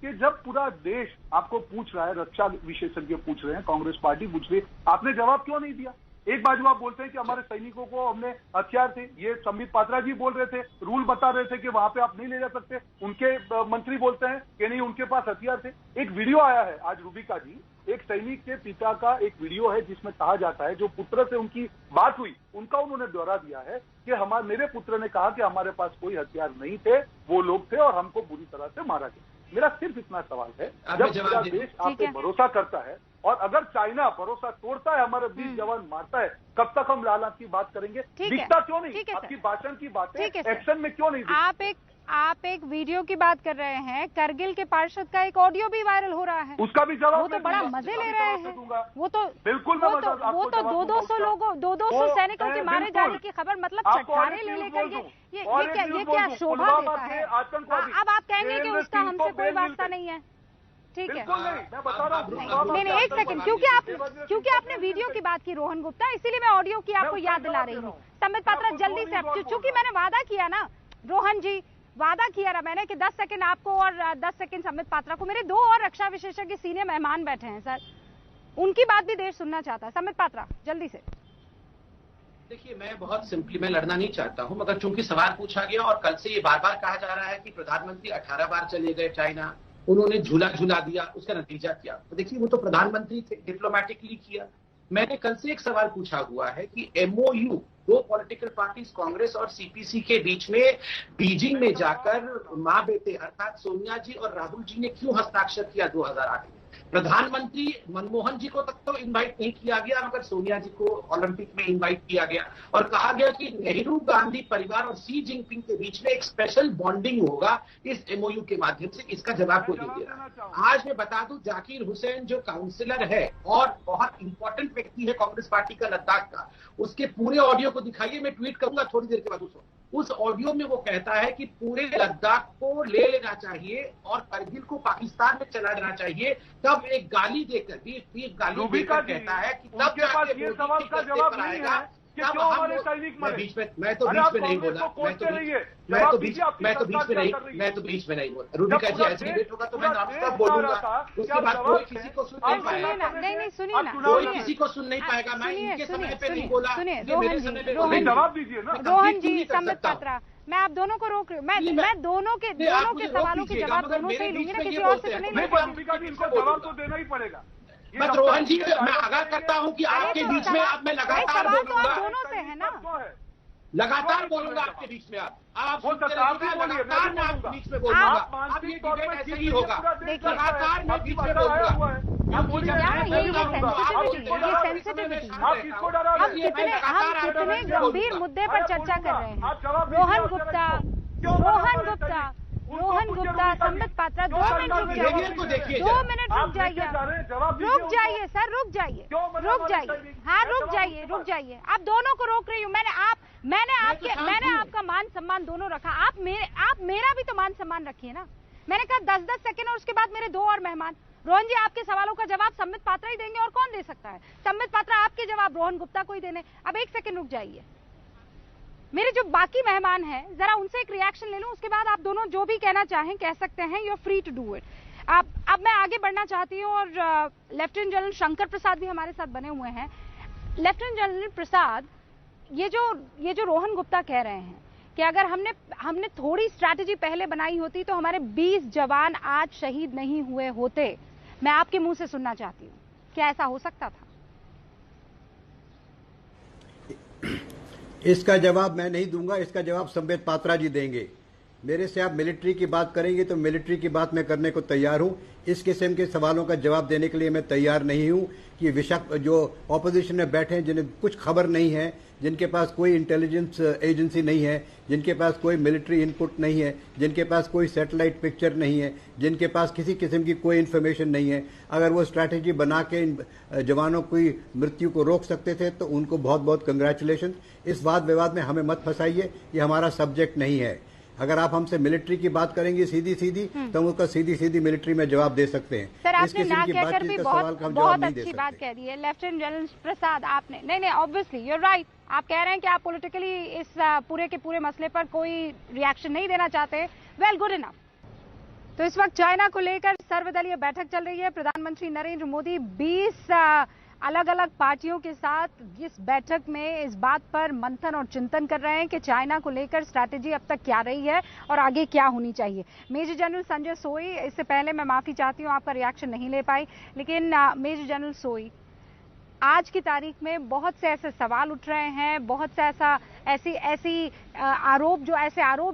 कि जब पूरा देश आपको पूछ रहा है, रक्षा विशेषज्ञ पूछ रहे हैं, कांग्रेस पार्टी पूछ रही है, आपने जवाब क्यों नहीं दिया? एक बाजू आप बोलते हैं कि हमारे सैनिकों को हमने हथियार थे, ये संबित पात्रा जी बोल रहे थे, रूल बता रहे थे कि वहां पे आप नहीं ले जा सकते। उनके मंत्री बोलते हैं कि नहीं, उनके पास हथियार थे। एक वीडियो आया है आज रूबिका जी, एक सैनिक के पिता का एक वीडियो है जिसमें कहा जाता है, जो पुत्र से उनकी बात हुई उनका उन्होंने ब्यौरा दिया है कि मेरे पुत्र ने कहा कि हमारे पास कोई हथियार नहीं थे, वो लोग थे और हमको बुरी तरह से मारा गया। मेरा सिर्फ इतना सवाल है, जब पूरा देश आप पे भरोसा करता है और अगर चाइना भरोसा तोड़ता है, हमारे 20 जवान मारता है, कब तक हम लाल की बात करेंगे? दिखता क्यों नहीं? आपकी भाषण की बातें एक्शन में क्यों नहीं? आप एक वीडियो की बात कर रहे हैं, करगिल के पार्षद का एक ऑडियो भी वायरल हो रहा है, उसका भी जवाब वो तो बड़ा मजे ले रहे हैं। वो तो बिल्कुल, वो तो 200 लोगों 200 सैनिकों के मारे जाने की खबर, मतलब चटखारे ले लेकर ये क्या शोभा देता है? अब आप कहेंगे कि उसका हमसे कोई वास्ता नहीं है, ठीक है? नहीं, एक सेकंड, क्योंकि आपने वीडियो की बात की रोहन गुप्ता, इसीलिए मैं ऑडियो की आपको याद दिला रही हूँ। संबित पात्रा जल्दी से, चूंकि मैंने वादा किया ना रोहन जी, वादा किया ना मैंने कि 10 सेकंड आपको और 10 सेकंड संबित पात्रा को। मेरे 2 और रक्षा विशेषज्ञ सीनियर मेहमान बैठे हैं सर, उनकी बात भी देश सुनना चाहता है। संबित पात्रा जल्दी से। देखिए, मैं बहुत सिंपली, मैं लड़ना नहीं चाहता हूं, मगर चूंकि सवाल पूछा गया और कल से ये बार बार कहा जा रहा है कि प्रधानमंत्री 18 बार चले गए चाइना, उन्होंने झूला दिया, उसका नतीजा क्या? तो देखिए, वो तो प्रधानमंत्री थे, डिप्लोमेटिकली किया। मैंने कल से एक सवाल पूछा हुआ है कि MOU 2 पॉलिटिकल पार्टीज कांग्रेस और CPC के बीच में बीजिंग में जाकर माँ बेटे अर्थात सोनिया जी और राहुल जी ने क्यों हस्ताक्षर किया 2008 में? प्रधानमंत्री मनमोहन जी को तक तो इनवाइट नहीं किया गया, मगर सोनिया जी को ओलंपिक में इनवाइट किया गया और कहा गया कि नेहरू गांधी परिवार और शी जिनपिंग के बीच में एक स्पेशल बॉन्डिंग होगा इस MOU के माध्यम से। इसका जवाब कोई नहीं दे रहा। आज मैं बता दूं, जाकिर हुसैन जो काउंसिलर है और बहुत इंपॉर्टेंट व्यक्ति है कांग्रेस पार्टी का लद्दाख का, उसके पूरे ऑडियो को दिखाइए, मैं ट्वीट करूंगा थोड़ी देर के बाद उस ऑडियो में वो कहता है कि पूरे लद्दाख को ले लेना चाहिए और करगिल को पाकिस्तान में चला देना चाहिए। तब एक गाली देकर बीफ गाली देकर कहता है कि तब ये सवाल का जवाब नहीं है कि क्यों हमारे सैनिक मरे। मैं तो बीच में नहीं बोला, मैं तो बीच में नहीं बोला। रूबिका जी, ऐसे डिबेट होगा तो मैं नॉनस्टॉप बोलूंगा, उसके बाद कोई किसी को सुन नहीं पाएगा। नहीं, सुनिए ना, कोई किसी को सुन नहीं पाएगा। मैं इनके समय पे नहीं बोला, मेरे समय पे जवाब दीजिए ना। रोहन जी, संबित पात्रा, मैं आप दोनों को रोक रही हूँ। मैं दोनों के सवालों के जवाब दोनों से ही लूंगी ना, किसी और से नहीं। इनको जवाब तो देना ही पड़ेगा। मैं रोहन जी, मैं आगाह करता हूँ कि आपके बीच में अब मैं लगातार बोलूंगा, दोनों से है ना, लगातार बोलूंगा आपके बीच में। आप लगातार मैं आपके बीच में बोलूंगा। अब ये डिबेट ऐसे ही होगा, लगातार मैं बीच में बोलूंगा। हम कितने गंभीर मुद्दे पर चर्चा कर रहे हैं। रोहन गुप्ता, संबित पात्रा, 2 मिनट रुक जाइए, 2 मिनट रुक जाइए सर, रुक जाइए, हाँ रुक जाइए। आप दोनों को रोक रही हूँ मैंने आपका मान सम्मान दोनों रखा, आप मेरा भी तो मान सम्मान रखिए ना। मैंने कहा 10-10 सेकंड और उसके बाद मेरे 2 और मेहमान। रोहन जी, आपके सवालों का जवाब संबित पात्रा ही देंगे और कौन दे सकता है? संबित पात्रा आपके जवाब रोहन गुप्ता को ही देने। अब 1 सेकंड रुक जाइए, मेरे जो बाकी मेहमान हैं जरा उनसे एक रिएक्शन ले लूं, उसके बाद आप दोनों जो भी कहना चाहें कह सकते हैं, you are free to do it. अब मैं आगे बढ़ना चाहती हूं और लेफ्टिनेंट जनरल शंकर प्रसाद भी हमारे साथ बने हुए हैं। लेफ्टिनेंट जनरल प्रसाद, ये जो रोहन गुप्ता कह रहे हैं कि अगर हमने थोड़ी स्ट्रैटेजी पहले बनाई होती तो हमारे 20 जवान आज शहीद नहीं हुए होते, मैं आपके मुंह से सुनना चाहती हूँ, क्या ऐसा हो सकता था? इसका जवाब मैं नहीं दूंगा, इसका जवाब संबित पात्रा जी देंगे। मेरे से आप मिलिट्री की बात करेंगे तो मिलिट्री की बात मैं करने को तैयार हूं। इस किस्म के सवालों का जवाब देने के लिए मैं तैयार नहीं हूं कि जो ऑपोजिशन में बैठे हैं, जिन्हें कुछ खबर नहीं है, जिनके पास कोई इंटेलिजेंस एजेंसी नहीं है, जिनके पास कोई मिलिट्री इनपुट नहीं है, जिनके पास कोई सैटेलाइट पिक्चर नहीं है, जिनके पास किसी किस्म की कोई इन्फॉर्मेशन नहीं है, अगर वो स्ट्रैटेजी बना के इन जवानों की मृत्यु को रोक सकते थे तो उनको बहुत बहुत कंग्रेचुलेशन। इस वाद विवाद में हमें मत फंसाइए, ये हमारा सब्जेक्ट नहीं है। अगर आप हमसे मिलिट्री की बात करेंगे सीधी सीधी तो हम उसका सीधी सीधी मिलिट्री में जवाब दे सकते हैं। सर, आपने ना कहकर भी बहुत अच्छी बात कह दी है। लेफ्टिनेंट जनरल प्रसाद, आपने नहीं ऑब्वियसली यू आर राइट, आप कह रहे हैं कि आप पॉलिटिकली इस पूरे के पूरे मसले पर कोई रिएक्शन नहीं देना चाहते। Well, good enough. तो इस वक्त चाइना को लेकर सर्वदलीय बैठक चल रही है। प्रधानमंत्री नरेंद्र मोदी 20 अलग अलग पार्टियों के साथ इस बैठक में इस बात पर मंथन और चिंतन कर रहे हैं कि चाइना को लेकर स्ट्रैटेजी अब तक क्या रही है और आगे क्या होनी चाहिए। मेजर जनरल संजय सोई, इससे पहले मैं माफी चाहती हूँ आपका रिएक्शन नहीं ले पाई, लेकिन मेजर जनरल सोई, आज की तारीख में बहुत से ऐसे सवाल उठ रहे हैं, बहुत से ऐसे आरोप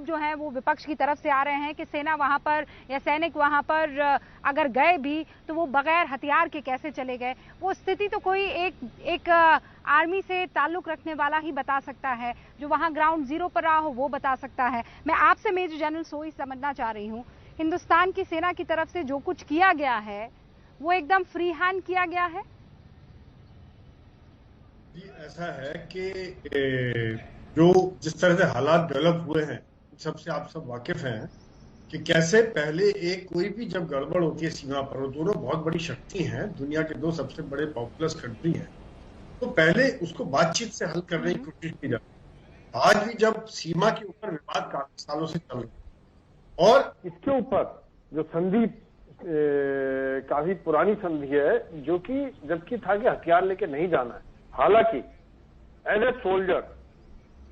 जो हैं वो विपक्ष की तरफ से आ रहे हैं कि सेना वहां पर या सैनिक वहां पर अगर गए भी तो वो बगैर हथियार के कैसे चले गए। वो स्थिति तो कोई एक आर्मी से ताल्लुक रखने वाला ही बता सकता है, जो वहां ग्राउंड जीरो पर रहा हो वो बता सकता है। मैं आपसे मेजर जनरल सोई समझना चाह रही हूँ, हिंदुस्तान की सेना की तरफ से जो कुछ किया गया है वो एकदम फ्री हैंड किया गया है? ऐसा है कि जो जिस तरह से हालात डेवलप हुए हैं सबसे आप सब वाकिफ हैं कि कैसे पहले कोई भी जब गड़बड़ होती है सीमा पर, दोनों बहुत बड़ी शक्ति हैं, दुनिया के 2 सबसे बड़े पॉपुलस कंट्री हैं, तो पहले उसको बातचीत से हल करने की कोशिश की जाती है। आज भी जब सीमा के ऊपर विवाद काफी सालों से चल रहा है और इसके ऊपर जो संधि काफी पुरानी संधि है, जो कि जबकि था कि हथियार लेके नहीं जाना है। हालांकि एज ए सोल्जर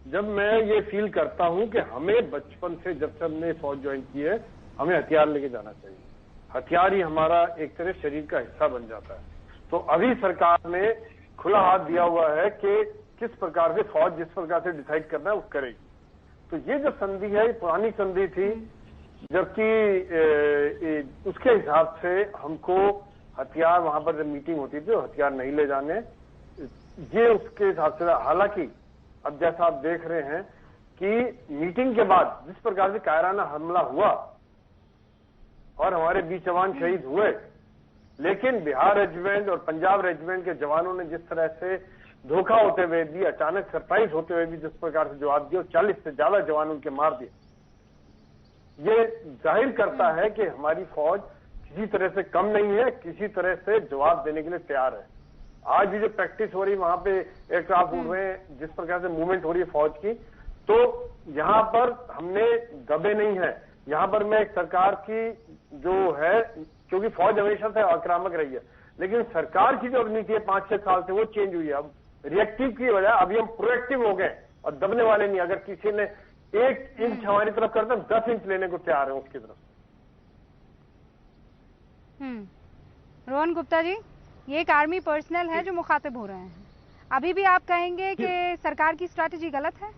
जब मैं ये फील करता हूं कि हमें बचपन से जब से हमने फौज ज्वाइन की है हमें हथियार लेके जाना चाहिए। हथियार ही हमारा एक तरह शरीर का हिस्सा बन जाता है। तो अभी सरकार ने खुला हाथ दिया हुआ है कि किस प्रकार से फौज जिस प्रकार से डिसाइड करना है वो करेगी। तो ये जो संधि है ये पुरानी संधि थी, जबकि उसके हिसाब से हमको हथियार वहां पर जब मीटिंग होती थी हथियार नहीं ले जाने, ये उसके हिसाब से। हालांकि अब जैसा आप देख रहे हैं कि मीटिंग के बाद जिस प्रकार से कायराना हमला हुआ और हमारे 20 जवान शहीद हुए, लेकिन बिहार रेजिमेंट और पंजाब रेजिमेंट के जवानों ने जिस तरह से धोखा होते हुए भी, अचानक सरप्राइज होते हुए भी जिस प्रकार से जवाब दिया, 40 से ज्यादा जवान उनके मार दिए, ये जाहिर करता है कि हमारी फौज किसी तरह से कम नहीं है, किसी तरह से जवाब देने के लिए तैयार है। आज भी जो प्रैक्टिस हो रही है वहां पे एयरक्राफ्ट उड़ रहे हैं, जिस प्रकार से मूवमेंट हो रही है फौज की, तो यहाँ पर हमने दबे नहीं है। यहाँ पर मैं एक सरकार की जो है, क्योंकि फौज हमेशा से आक्रामक रही है, लेकिन सरकार की जो नीति है 5-6 साल से वो चेंज हुई है। अब रिएक्टिव की वजह अभी हम प्रोएक्टिव हो गए और दबने वाले नहीं। अगर किसी ने 1 इंच हमारी तरफ करते हैं 10 इंच लेने को तैयार है उसकी तरफ। रोहन गुप्ता जी, ये एक आर्मी पर्सनल है जो मुखातिब हो रहे हैं, अभी भी आप कहेंगे कि सरकार की स्ट्रैटेजी गलत है?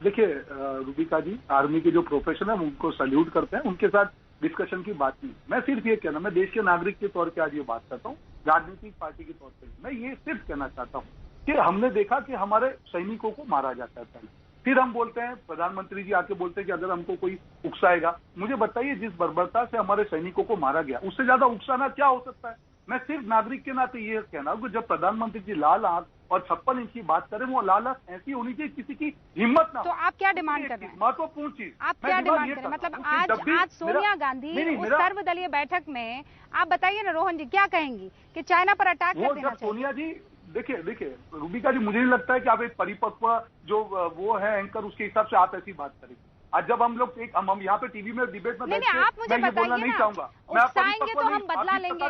देखिए रूबिका जी, आर्मी के जो प्रोफेशन है उनको सैल्यूट करते हैं, उनके साथ डिस्कशन की बात नहीं। मैं सिर्फ ये कहना, मैं देश के नागरिक के तौर पे आज ये बात करता हूँ, राजनीतिक पार्टी के तौर पे मैं ये सिर्फ कहना चाहता हूँ कि हमने देखा कि हमारे सैनिकों को मारा जाता है पहले, फिर हम बोलते हैं, प्रधानमंत्री जी आके बोलते हैं कि अगर हमको कोई उकसाएगा, मुझे बताइए जिस बर्बरता से हमारे सैनिकों को मारा गया उससे ज्यादा उकसाना क्या हो सकता है? मैं सिर्फ नागरिक के नाते ये कहना कि जब प्रधानमंत्री जी लाल आंख और 56 इंच की बात करें, वो लाल आंख ऐसी होनी चाहिए किसी की हिम्मत ना। तो आप क्या डिमांड कर रहे हैं? महत्वपूर्ण चीज आप क्या डिमांड करें? मतलब आज सोनिया गांधी उस सर्वदलीय बैठक में, आप बताइए ना रोहन जी, क्या कहेंगी कि चाइना पर अटैक कर देना चाहिए? सोनिया जी देखिए रूबिका जी, मुझे नहीं लगता है कि आप एक परिपक्व जो वो है एंकर, उसके हिसाब से आप ऐसी बात करें। आज जब हम लोग हम यहाँ पे टीवी में डिबेट में नहीं, आप मुझे बताइए ना, उकसाएंगे तो हम बदला लेंगे।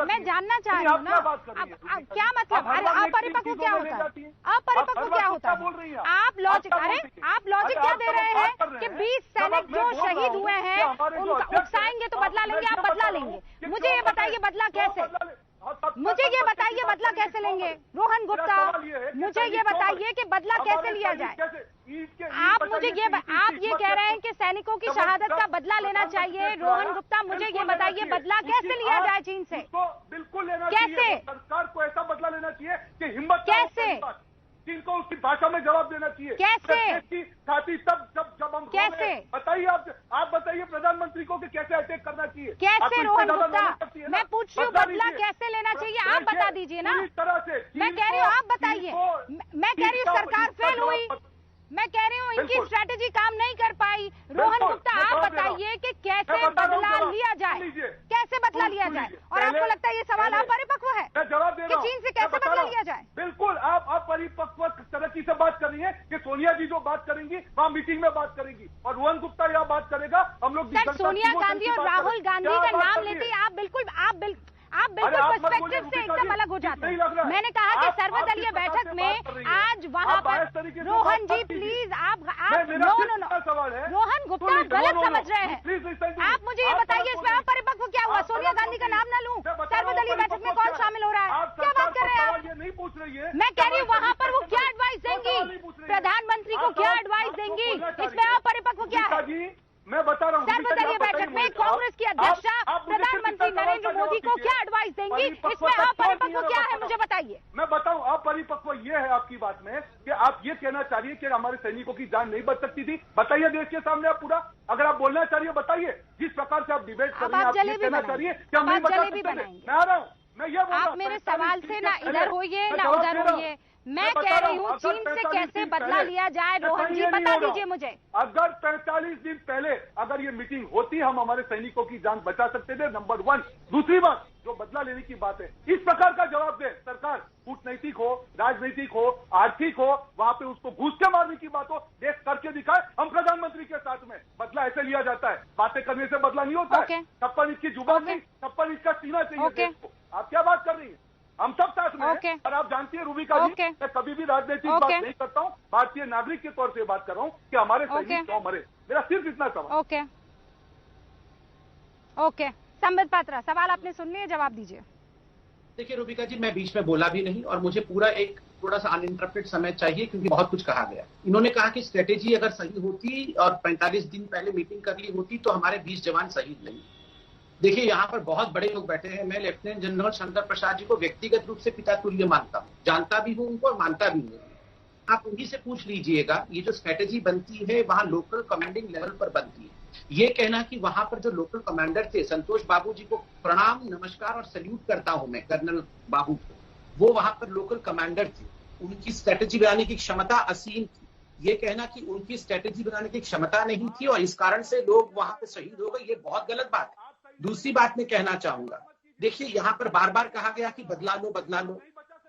मैं जानना चाह रही हूँ ना, क्या मतलब, अरे अपरिपक्व क्या होता है, अपरिपक्व क्या होता है? आप लॉजिक, अरे आप लॉजिक क्या दे रहे हैं कि 20 सैनिक जो शहीद हुए हैं उनका उकसाएंगे तो बदला लेंगे, आप बदला लेंगे। मुझे ये बताइए बदला कैसे, मुझे ये बताइए बदला कैसे लेंगे रोहन गुप्ता, मुझे ये बताइए कि बदला कैसे लिया जाए। आप मुझे आप ये कह रहे हैं कि सैनिकों की शहादत का बदला लेना चाहिए। रोहन गुप्ता, मुझे ये बताइए बदला कैसे लिया जाए चीन से? बिल्कुल लेना कैसे? सरकार को ऐसा बदला लेना चाहिए कि हिम्मत कैसे? चीन को उसकी भाषा में जवाब देना चाहिए। कैसे? साथी जब हम कैसे? बताइए, आप बताइए प्रधानमंत्री को कि कैसे अटैक करना चाहिए। कैसे रोहन गुप्ता, मैं पूछ रही हूँ बदला कैसे लेना चाहिए, आप बता दीजिए ना। तरह से मैं कह रही हूँ आप बताइए, मैं कह रही हूँ सरकार फेल हुई, मैं कह रही हूँ इनकी स्ट्रेटेजी काम नहीं कर पाई। रोहन गुप्ता, आप बताइए कि कैसे बदला लिया जाए, कैसे बदला लिया जाए? और आपको लगता है ये सवाल अपरिपक्व है कि चीन से कैसे बदला लिया जाए? बिल्कुल, आप अपरिपक्व तरीके से बात कर रही है कि सोनिया जी जो बात करेंगी वहाँ मीटिंग में बात करेंगी और रोहन गुप्ता यह बात करेगा। हम लोग सर, सोनिया गांधी और राहुल गांधी का नाम लेते ही आप बिल्कुल पर्सपेक्टिव से एकदम अलग हो जाते हैं। मैंने कहा कि सर्वदलीय बैठक में आज वहाँ पर रोहन जी प्लीज, आप नो रोहन गुप्ता गलत समझ रहे हैं। आप मुझे ये बताइए इसमें अपरिपक्व क्या हुआ? सोनिया गांधी का नाम ना लूं, सर्वदलीय बैठक में कौन शामिल हो रहा है? क्या बात कर रहे हैं आप? मैं कह रही हूँ वहाँ पर वो क्या एडवाइस देंगी, प्रधानमंत्री को क्या एडवाइस देंगी, इसमें अपरिपक्व क्या है? मैं बता रहा हूँ सर्वदलीय बैठक में कांग्रेस की अध्यक्षा प्रधानमंत्री नरेंद्र मोदी को क्या एडवाइस देंगी, इसमें अपरिपक्व क्या है मुझे बताइए। मैं बताऊं अपरिपक्व ये है आपकी बात में कि आप ये कहना चाह रही है कि हमारे सैनिकों की जान नहीं बच सकती थी। बताइए देश के सामने आप पूरा, अगर आप बोलना चाह रही है बताइए। जिस प्रकार से आप डिबेट कर रही हैं, आप ये कहना चाह रही है कि हम नहीं बता सकते। मैं आ रहा हूँ, मैं ये बोल रहा हूं, आप मेरे सवाल से ना इधर होइए ना उधर होइए। मैं कह रही हूँ चीन से कैसे बदला लिया जाए, रोहन जी बता दीजिए मुझे। अगर 45 दिन पहले अगर ये मीटिंग होती, हम हमारे सैनिकों की जान बचा सकते थे, नंबर 1। दूसरी बात, जो बदला लेने की बात है, इस प्रकार का जवाब दे सरकार, कूटनैतिक हो, राजनीतिक हो, आर्थिक हो, वहां पे उसको घूस के मारने की बात हो, देश करके दिखाए। हम प्रधानमंत्री के साथ में बदला ऐसे लिया जाता है, बातें करने से बदला नहीं होता है। 56 इंच की जुबान नहीं, 56 इंच का सीना चाहिए देश को। आप क्या बात कर रही है? हम सब साथ में हैं। और आप जानती है रूबिका जी, मैं कभी भी राजनीतिक बात नहीं करता हूँ, भारतीय नागरिक के तौर से बात कर रहा हूँ कि हमारे सैनिक क्यों मरे। मेरा सिर्फ इतना सवाल। ओके, संबित पात्रा, सवाल आपने सुन लिया, जवाब दीजिए। देखिए रूबिका जी, मैं बीच में बोला भी नहीं और मुझे पूरा एक थोड़ा सा अनइंटरप्टेड समय चाहिए क्योंकि बहुत कुछ कहा गया। इन्होंने कहा कि स्ट्रेटेजी अगर सही होती और 45 दिन पहले मीटिंग कर ली होती तो हमारे 20 जवान शहीद नहीं। देखिए यहाँ पर बहुत बड़े लोग बैठे हैं। मैं लेफ्टिनेंट जनरल शंकर प्रसाद जी को व्यक्तिगत रूप से पिता तुल्य मानता हूँ, जानता भी हूँ उनको और मानता भी हूँ। आप उन्हीं से पूछ लीजिएगा, ये जो स्ट्रेटेजी बनती है वहाँ लोकल कमांडिंग लेवल पर बनती है। ये कहना कि वहां पर जो लोकल कमांडर थे, संतोष बाबू जी को प्रणाम नमस्कार और सैल्यूट करता हूं मैं, कर्नल बाबू को, वो वहां पर लोकल कमांडर थे, उनकी स्ट्रेटेजी बनाने की क्षमता असीम थी। ये कहना कि उनकी स्ट्रेटेजी बनाने की क्षमता नहीं थी और इस कारण से लोग वहां पे शहीद हो गए, ये बहुत गलत बात है। दूसरी बात मैं कहना चाहूंगा, देखिए यहाँ पर बार बार कहा गया कि बदला लो बदला लो।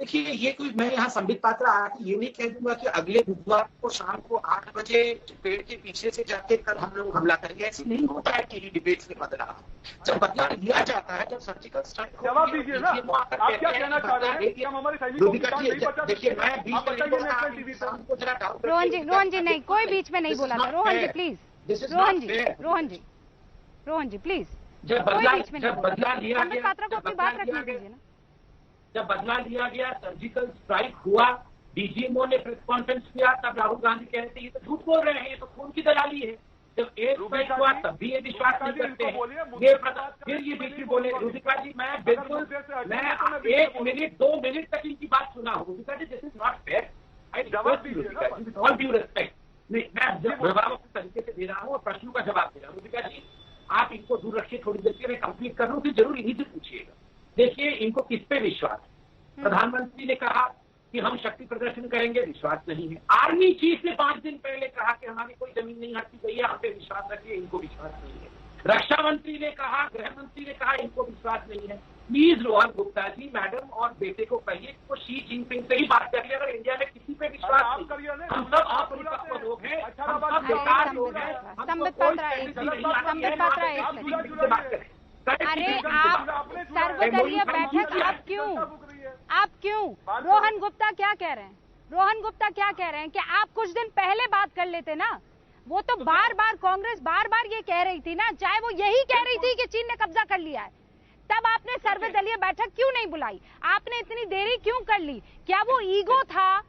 देखिए ये कोई, मैं यहाँ संबित पात्रा आके ये नहीं कह दूंगा कि अगले बुधवार को शाम को 8 बजे पेड़ के पीछे से जाके कल हम लोग हमला करेंगे। ऐसे नहीं होता है कि डिबेट में बदला। जब बदला लिया जाता है, जब सर्जिकल स्ट्राइक, जवाब दीजिए ना, आप क्या कहना चाह रहे हैं कि हम हमारे सैनिकों की जान नहीं बचा सकते? देखिए मैं बीच में रोहन जी नहीं, कोई बीच में नहीं बोला था। रोहन जी प्लीज, रोहन जी प्लीज, जब बदला लिया गया, पात्रा को अपनी बात रखने दीजिए ना। जब बदला लिया गया, सर्जिकल स्ट्राइक हुआ, डीजीएमओ ने प्रेस कॉन्फ्रेंस किया, तब राहुल गांधी कह रहे थे ये तो झूठ बोल रहे हैं, ये तो खून की दलाली है। जब एयर स्ट्राइक हुआ तब भी ये विश्वास नहीं करते हैं। ये फिर ये बीच में बोले। रूबिका जी मैं बिल्कुल, मैं 1 मिनट 2 मिनट तक इनकी बात सुना हूँ। Rubika ji this is not fair. I request you Rubika ji, with all due respect, मैं जवाब अपने तरीके से दे रहा हूँ और प्रश्नों का जवाब दे रहा हूँ। रूबिका जी आप इनको दूर रखिए, थोड़ी देर के मैं कंप्लीट कर रहा हूँ, फिर जरूर इन्हीं से पूछिएगा। देखिए इनको किस पे विश्वास है? प्रधानमंत्री ने कहा कि हम शक्ति प्रदर्शन करेंगे, विश्वास नहीं है। आर्मी चीफ ने 5 दिन पहले कहा कि हमारी कोई जमीन नहीं हटती गई है, हम पे विश्वास रखिए, इनको विश्वास नहीं है। रक्षा मंत्री ने कहा, गृह मंत्री ने कहा, इनको विश्वास नहीं है। प्लीज रोहन गुप्ता जी, मैडम और बेटे को कहिए वो शी जिनपिंग से ही बात करिए। अगर इंडिया में किसी पे विश्वास नहीं, हम सब अपरिपक्व लोग हैं, हम सब बेकार लोग हैं, हम कह रहे हैं, रोहन गुप्ता क्या कह रहे हैं कि आप कुछ दिन पहले बात कर लेते ना। वो तो बार बार कांग्रेस बार बार ये कह रही थी ना, चाहे वो यही कह रही थी कि चीन ने कब्जा कर लिया है, तब आपने सर्वदलीय बैठक क्यों नहीं बुलाई? आपने इतनी देरी क्यों कर ली? क्या वो ईगो था?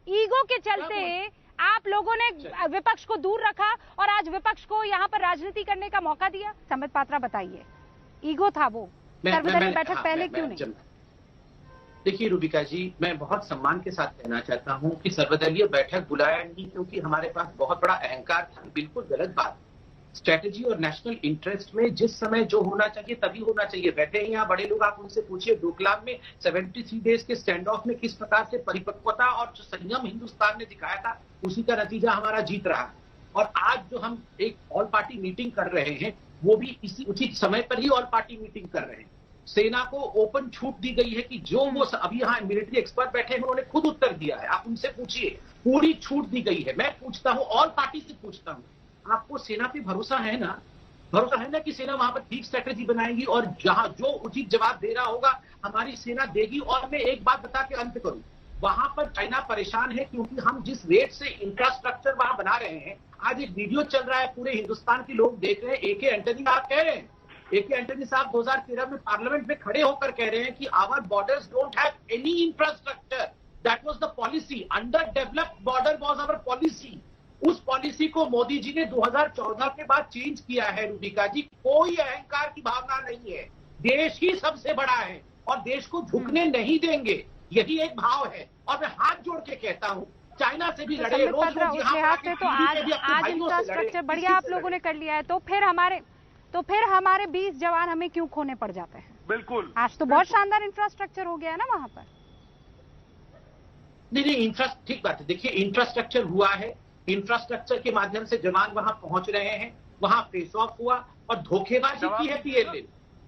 ईगो के चलते आप लोगों ने विपक्ष को दूर रखा और आज विपक्ष को यहाँ पर राजनीति करने का मौका दिया? संबित पात्रा बताइए, ईगो था वो, सर्वदलीय बैठक पहले क्यों नहीं? देखिए रूबिका जी, मैं बहुत सम्मान के साथ कहना चाहता हूं कि सर्वदलीय बैठक बुलाया नहीं क्योंकि हमारे पास बहुत बड़ा अहंकार था। बिल्कुल गलत बात। स्ट्रेटेजी और नेशनल इंटरेस्ट में जिस समय जो होना चाहिए तभी होना चाहिए। बैठे हैं यहाँ बड़े लोग, आप उनसे पूछिए डोकलाम में 73 डेज के स्टैंड ऑफ में किस प्रकार से परिपक्वता और जो संयम हिंदुस्तान ने दिखाया था, उसी का नतीजा हमारा जीत रहा है। और आज जो हम एक ऑल पार्टी मीटिंग कर रहे हैं, वो भी इसी उचित समय पर ही ऑल पार्टी मीटिंग कर रहे हैं। सेना को ओपन छूट दी गई है कि जो वो अभी यहाँ मिलिट्री एक्सपर्ट बैठे हैं, उन्होंने खुद उत्तर दिया है, आप उनसे पूछिए, पूरी छूट दी गई है। मैं पूछता हूँ, ऑल पार्टी से पूछता हूँ, आपको सेना पे भरोसा है ना? भरोसा है ना कि सेना वहां पर ठीक स्ट्रेटेजी बनाएगी और जहां जो उचित जवाब दे रहा होगा हमारी सेना देगी। और मैं एक बात बता के अंत करूं, वहां पर चाइना परेशान है क्योंकि हम जिस रेट से इंफ्रास्ट्रक्चर वहां बना रहे हैं, आज एक वीडियो चल रहा है, पूरे हिंदुस्तान के लोग देख रहे हैं। ए के एंटनी आप कह रहे हैं, ए के एंटनी साहब 2013 में पार्लियामेंट में खड़े होकर कह रहे हैं कि our borders don't have any infrastructure, that was the policy, under developed border was our policy. उस पॉलिसी को मोदी जी ने 2014 के बाद चेंज किया है। रूबिका जी, कोई अहंकार की भावना नहीं है, देश ही सबसे बड़ा है और देश को झुकने नहीं देंगे, यही एक भाव है। और मैं हाथ जोड़ के कहता हूं, चाइना से भी लड़े, रोज उस लिहाज से तो आज इंफ्रास्ट्रक्चर बढ़िया आप लोगों ने कर लिया है, तो फिर हमारे 20 जवान हमें क्यों खोने पड़ जाते हैं? बिल्कुल, आज तो बहुत शानदार इंफ्रास्ट्रक्चर हो गया है ना वहां पर। नहीं, ठीक बात है। देखिए, इंफ्रास्ट्रक्चर हुआ है, इंफ्रास्ट्रक्चर के माध्यम से जवान वहां पहुंच रहे हैं, वहां फेस ऑफ हुआ और धोखेबाजी की है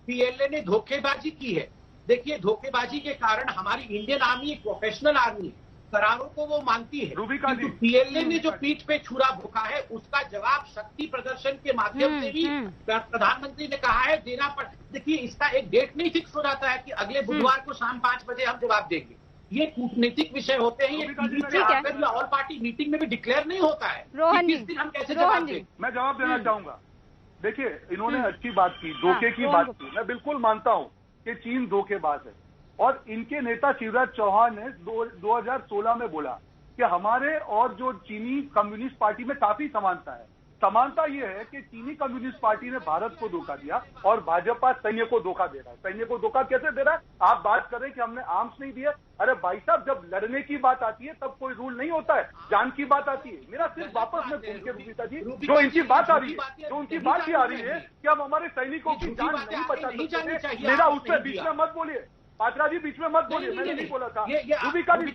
पीएलए ने धोखेबाजी की है। देखिए, धोखेबाजी के कारण हमारी इंडियन आर्मी एक प्रोफेशनल आर्मी है, करारों को वो मानती है, किंतु पीएलए ने जो पीठ पे छुरा भोंका है, उसका जवाब शक्ति प्रदर्शन के माध्यम से भी प्रधानमंत्री ने कहा है देना पड़। देखिए, इसका एक डेट नहीं फिक्स हो जाता है कि अगले बुधवार को शाम 5 बजे हम जवाब देंगे। ये कूटनीतिक विषय होते हैं, ये टीवी आकर या ऑल पार्टी मीटिंग में भी डिक्लेयर नहीं होता है। रोहन किस दिन हम कैसे जवाब दें? मैं जवाब देना चाहूंगा। देखिए, इन्होंने अच्छी बात की, धोखे की बात की, मैं बिल्कुल मानता हूं कि चीन धोखेबाज है। और इनके नेता शिवराज चौहान ने 2016 में बोला कि हमारे और जो चीनी कम्युनिस्ट पार्टी में काफी समानता है। समानता ये है कि चीनी कम्युनिस्ट पार्टी ने भारत को धोखा दिया और भाजपा सैन्य को धोखा दे रहा है। सैन्य को धोखा कैसे दे रहा है? आप बात कर रहे हैं कि हमने आर्म्स नहीं दिए। अरे भाई साहब, जब लड़ने की बात आती है तब कोई रूल नहीं होता है, जान की बात आती है। मेरा सिर्फ वापस में पूछ के रूबिका जी, जो इनकी बात आ रही है, जो उनकी बात ही आ रही है कि हम हमारे सैनिकों की जान नहीं बचा सकते, मेरा उससे बीच में मत बोलिए। पात्रा जी, बीच में मत बोलिए, मैंने नहीं बोला था। रूबिका जी,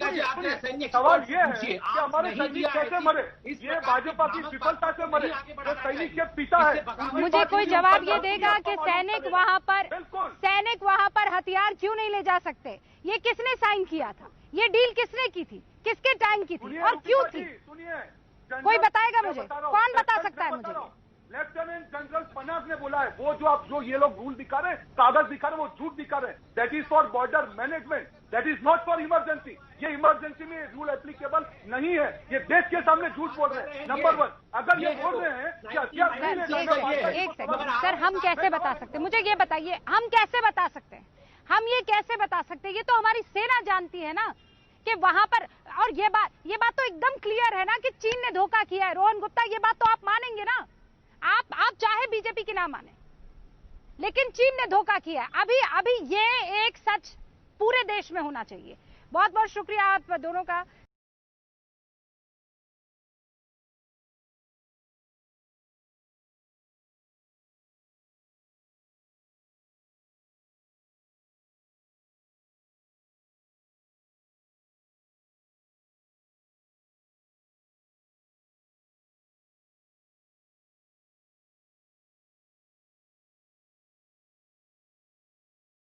सवाल ये है कि हमारे सैनिक कैसे मरे? ये भाजपा की विफलता से मरे, जो सैनिक के पिता है। मुझे कोई जवाब ये देगा कि सैनिक वहां पर हथियार क्यों नहीं ले जा सकते? ये किसने साइन किया था? ये डील किसने की थी? किसके टाइम की थी और क्यों थी? कोई बताएगा मुझे? कौन बता सकता है मुझे? लेफ्टिनेंट जनरल पनाग ने बोला है, वो जो ये लोग रूल दिखा रहे हैं, कागज दिखा रहे हैं, वो झूठ दिखा रहे हैं। That is for border management, that is not for emergency. ये इमरजेंसी में रूल एप्लीकेबल नहीं है। ये देश के सामने झूठ बोल रहे हैं। नंबर 1, अगर ये बोल रहे हैं कि हथियार एक सेकंड सर, हम कैसे बता सकते हैं? मुझे ये बताइए, हम कैसे बता सकते हैं? हम ये कैसे बता सकते हैं? ये तो हमारी सेना जानती है ना कि वहां पर। और ये बात तो एकदम क्लियर है ना कि चीन ने धोखा किया है। रोहन गुप्ता, ये बात तो आप मानेंगे ना? आप चाहे बीजेपी की ना माने, लेकिन चीन ने धोखा किया है। अभी ये एक सच पूरे देश में होना चाहिए। बहुत बहुत शुक्रिया आप दोनों का।